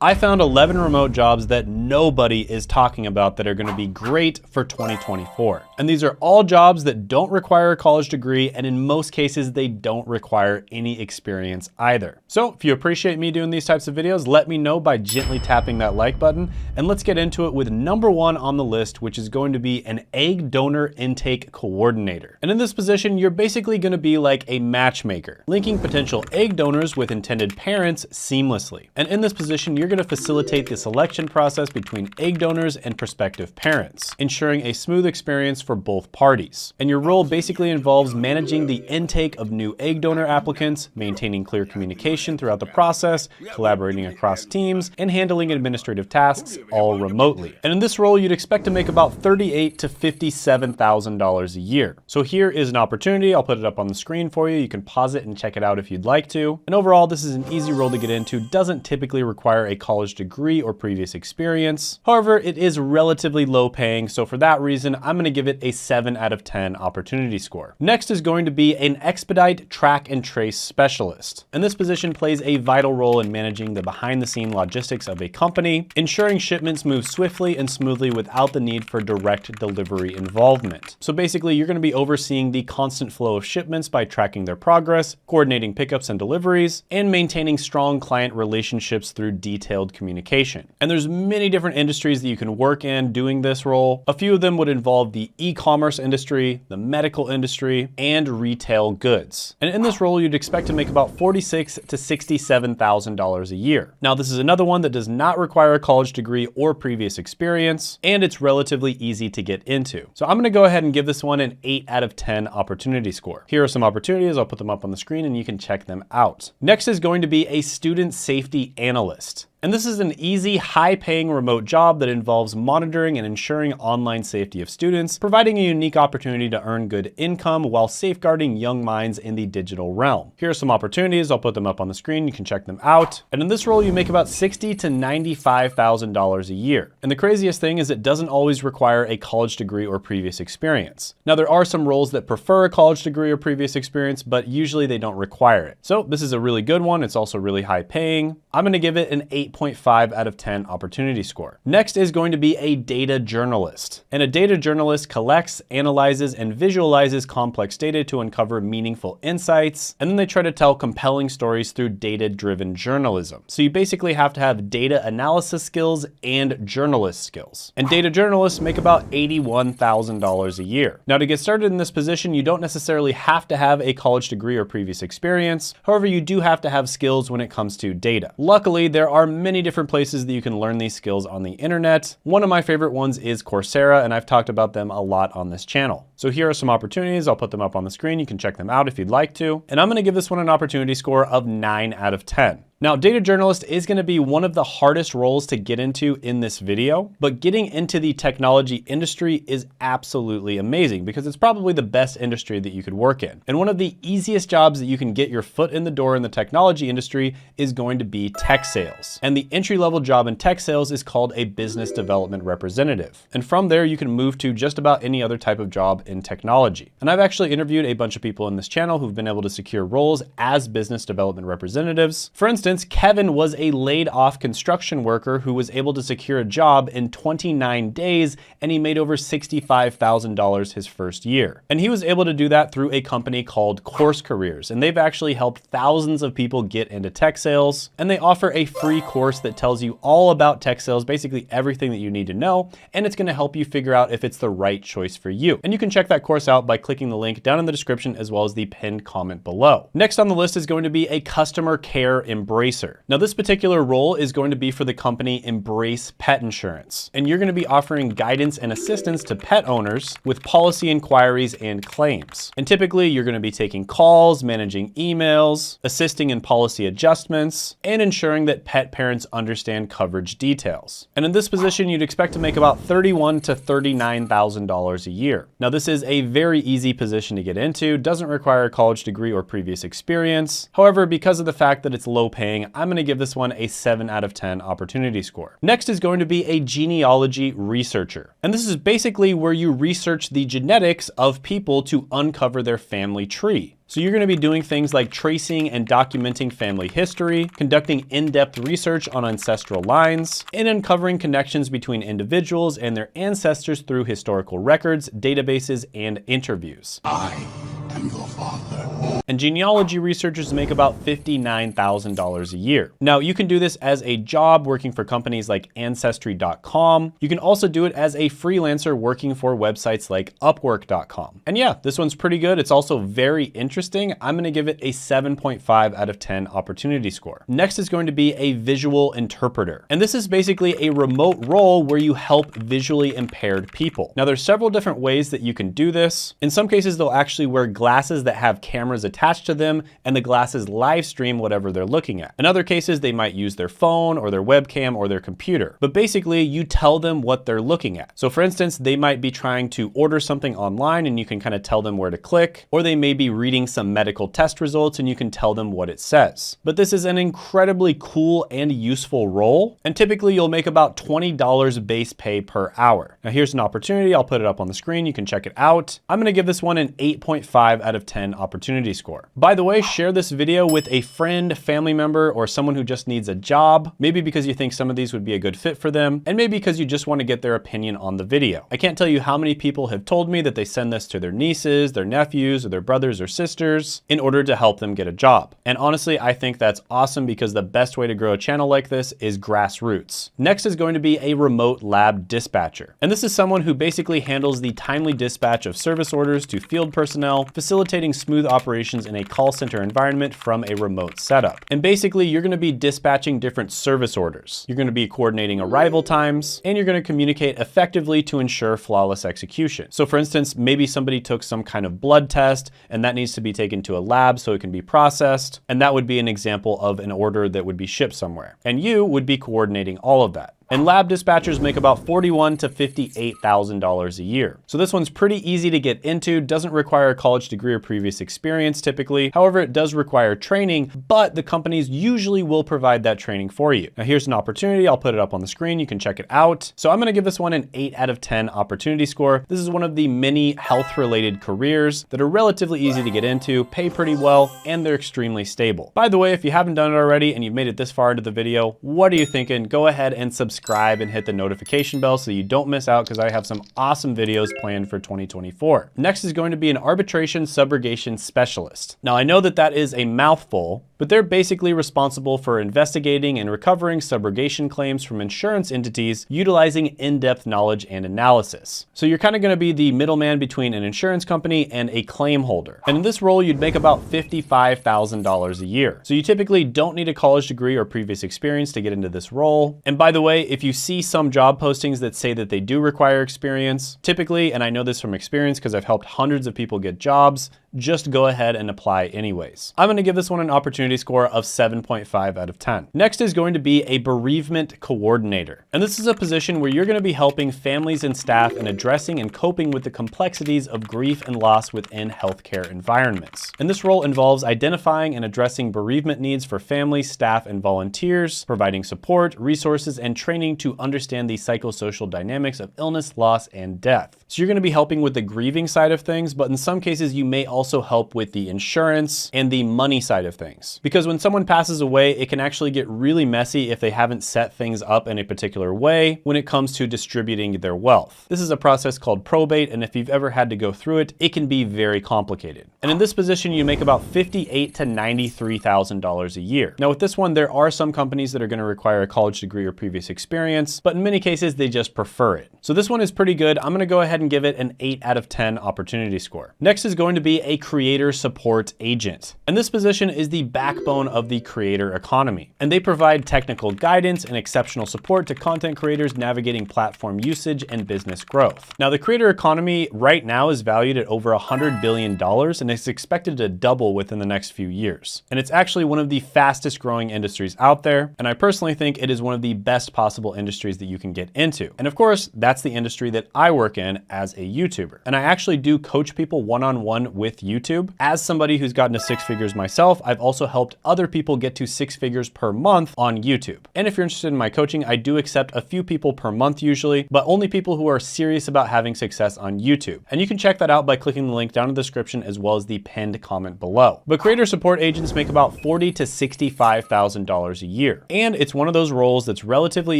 I found 11 remote jobs that nobody is talking about that are going to be great for 2024. And these are all jobs that don't require a college degree, and in most cases, they don't require any experience either. So if you appreciate me doing these types of videos, let me know by gently tapping that like button, and let's get into it with number 1 on the list, which is going to be an egg donor intake coordinator. And in this position, you're basically going to be like a matchmaker, linking potential egg donors with intended parents seamlessly. And in this position, you're going to facilitate the selection process between egg donors and prospective parents, ensuring a smooth experience for both parties. And your role basically involves managing the intake of new egg donor applicants, maintaining clear communication throughout the process, collaborating across teams, and handling administrative tasks all remotely. And in this role, you'd expect to make about $38,000 to $57,000 a year. So here is an opportunity. I'll put it up on the screen for you. You can pause it and check it out if you'd like to. And overall, this is an easy role to get into. Doesn't typically require a college degree or previous experience. However, it is relatively low paying. So for that reason, I'm going to give it a 7 out of 10 opportunity score. Next is going to be an expedite track and trace specialist. And this position plays a vital role in managing the behind the scene logistics of a company, ensuring shipments move swiftly and smoothly without the need for direct delivery involvement. So basically, you're going to be overseeing the constant flow of shipments by tracking their progress, coordinating pickups and deliveries, and maintaining strong client relationships through detailed communication. And there's many different industries that you can work in doing this role. A few of them would involve the e-commerce industry, the medical industry, and retail goods. And in this role, you'd expect to make about $46,000 to $67,000 a year. Now, this is another one that does not require a college degree or previous experience, and it's relatively easy to get into. So I'm going to go ahead and give this one an 8 out of 10 opportunity score. Here are some opportunities. I'll put them up on the screen and you can check them out. Next is going to be a student safety analyst. And this is an easy, high-paying remote job that involves monitoring and ensuring online safety of students, providing a unique opportunity to earn good income while safeguarding young minds in the digital realm. Here are some opportunities. I'll put them up on the screen. You can check them out. And in this role, you make about $60,000 to $95,000 a year. And the craziest thing is it doesn't always require a college degree or previous experience. Now, there are some roles that prefer a college degree or previous experience, but usually they don't require it. So this is a really good one. It's also really high-paying. I'm going to give it an 8.5 out of 10 opportunity score. Next is going to be a data journalist. And a data journalist collects, analyzes, and visualizes complex data to uncover meaningful insights. And then they try to tell compelling stories through data-driven journalism. So you basically have to have data analysis skills and journalist skills. And data journalists make about $81,000 a year. Now, to get started in this position, you don't necessarily have to have a college degree or previous experience. However, you do have to have skills when it comes to data. Luckily, there are many different places that you can learn these skills on the internet. One of my favorite ones is Coursera, and I've talked about them a lot on this channel. So here are some opportunities. I'll put them up on the screen. You can check them out if you'd like to. And I'm going to give this one an opportunity score of 9 out of 10. Now, data journalist is going to be one of the hardest roles to get into in this video, but getting into the technology industry is absolutely amazing because it's probably the best industry that you could work in. And one of the easiest jobs that you can get your foot in the door in the technology industry is going to be tech sales. And the entry-level job in tech sales is called a business development representative. And from there, you can move to just about any other type of job in technology. And I've actually interviewed a bunch of people in this channel who've been able to secure roles as business development representatives. For instance, Kevin was a laid-off construction worker who was able to secure a job in 29 days, and he made over $65,000 his first year. And he was able to do that through a company called Course Careers, and they've actually helped thousands of people get into tech sales, and they offer a free course that tells you all about tech sales, basically everything that you need to know, and it's going to help you figure out if it's the right choice for you. And you can check that course out by clicking the link down in the description as well as the pinned comment below. Next on the list is going to be a customer care embracer. Now, this particular role is going to be for the company Embrace Pet Insurance, and you're going to be offering guidance and assistance to pet owners with policy inquiries and claims. And typically, you're going to be taking calls, managing emails, assisting in policy adjustments, and ensuring that pet parents understand coverage details. And in this position, you'd expect to make about $31,000 to $39,000 a year. Now, this is a very easy position to get into, doesn't require a college degree or previous experience. However, because of the fact that it's low paying, I'm going to give this one a 7 out of 10 opportunity score. Next is going to be a genealogy researcher. And this is basically where you research the genetics of people to uncover their family tree. So you're gonna be doing things like tracing and documenting family history, conducting in-depth research on ancestral lines, and uncovering connections between individuals and their ancestors through historical records, databases, and interviews. I am your father. And genealogy researchers make about $59,000 a year. Now, you can do this as a job working for companies like Ancestry.com. You can also do it as a freelancer working for websites like Upwork.com. And yeah, this one's pretty good. It's also very interesting. I'm gonna give it a 7.5 out of 10 opportunity score. Next is going to be a visual interpreter. And this is basically a remote role where you help visually impaired people. Now, there's several different ways that you can do this. In some cases, they'll actually wear glasses that have cameras attached to them, and the glasses live stream whatever they're looking at. In other cases, they might use their phone or their webcam or their computer. But basically, you tell them what they're looking at. So for instance, they might be trying to order something online and you can kind of tell them where to click, or they may be reading some medical test results and you can tell them what it says. But this is an incredibly cool and useful role, and typically you'll make about $20 base pay per hour. Now here's an opportunity. I'll put it up on the screen. You can check it out. I'm gonna give this one an 8.5 out of 10 opportunity score. By the way, share this video with a friend, family member, or someone who just needs a job, maybe because you think some of these would be a good fit for them, and maybe because you just want to get their opinion on the video. I can't tell you how many people have told me that they send this to their nieces, their nephews, or their brothers or sisters in order to help them get a job. And honestly, I think that's awesome because the best way to grow a channel like this is grassroots. Next is going to be a remote lab dispatcher. And this is someone who basically handles the timely dispatch of service orders to field personnel, facilitating smooth operations in a call center environment from a remote setup. And basically, you're gonna be dispatching different service orders. You're gonna be coordinating arrival times, and you're gonna communicate effectively to ensure flawless execution. So for instance, maybe somebody took some kind of blood test, and that needs to be taken to a lab so it can be processed. And that would be an example of an order that would be shipped somewhere. And you would be coordinating all of that. And lab dispatchers make about $41,000 to $58,000 a year. So this one's pretty easy to get into, doesn't require a college degree or previous experience typically. However, it does require training, but the companies usually will provide that training for you. Now here's an opportunity. I'll put it up on the screen. You can check it out. So I'm gonna give this one an 8 out of 10 opportunity score. This is one of the many health-related careers that are relatively easy to get into, pay pretty well, and they're extremely stable. By the way, if you haven't done it already and you've made it this far into the video, what are you thinking? Go ahead and subscribe and hit the notification bell so you don't miss out, because I have some awesome videos planned for 2024. Next is going to be an arbitration subrogation specialist. Now I know that that is a mouthful, but they're basically responsible for investigating and recovering subrogation claims from insurance entities utilizing in-depth knowledge and analysis. So you're kind of going to be the middleman between an insurance company and a claim holder. And in this role, you'd make about $55,000 a year. So you typically don't need a college degree or previous experience to get into this role. And by the way, if you see some job postings that say that they do require experience, typically, and I know this from experience because I've helped hundreds of people get jobs, just go ahead and apply anyways. I'm gonna give this one an opportunity score of 7.5 out of 10. Next is going to be a bereavement coordinator. And this is a position where you're gonna be helping families and staff in addressing and coping with the complexities of grief and loss within healthcare environments. And this role involves identifying and addressing bereavement needs for families, staff, and volunteers, providing support, resources, and training to understand the psychosocial dynamics of illness, loss, and death. So you're gonna be helping with the grieving side of things, but in some cases you may also help with the insurance and the money side of things. Because when someone passes away, it can actually get really messy if they haven't set things up in a particular way when it comes to distributing their wealth. This is a process called probate, and if you've ever had to go through it, it can be very complicated. And in this position, you make about $58,000 to $93,000 a year. Now with this one, there are some companies that are gonna require a college degree or previous experience, but in many cases, they just prefer it. So this one is pretty good. I'm gonna go ahead and give it an 8 out of 10 opportunity score. Next is going to be a creator support agent. And this position is the backbone of the creator economy. And they provide technical guidance and exceptional support to content creators navigating platform usage and business growth. Now the creator economy right now is valued at over $100 billion and is expected to double within the next few years. And it's actually one of the fastest growing industries out there. And I personally think it is one of the best possible industries that you can get into. And of course, that's the industry that I work in as a YouTuber. And I actually do coach people one-on-one with YouTube. As somebody who's gotten to 6 figures myself, I've also helped other people get to 6 figures per month on YouTube. And if you're interested in my coaching, I do accept a few people per month usually, but only people who are serious about having success on YouTube. And you can check that out by clicking the link down in the description as well as the pinned comment below. But creator support agents make about $40,000 to $65,000 a year. And it's one of those roles that's relatively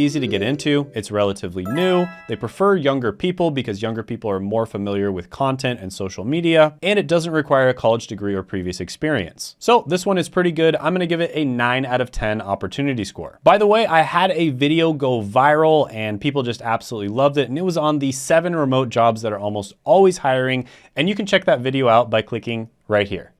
easy to get into. It's relatively new. They prefer younger people because younger people are more familiar with content and social media, and it doesn't require a college degree or previous experience. So this one is pretty good. I'm gonna give it a 9 out of 10 opportunity score. By the way, I had a video go viral and people just absolutely loved it, and it was on the 7 remote jobs that are almost always hiring, and you can check that video out by clicking right here.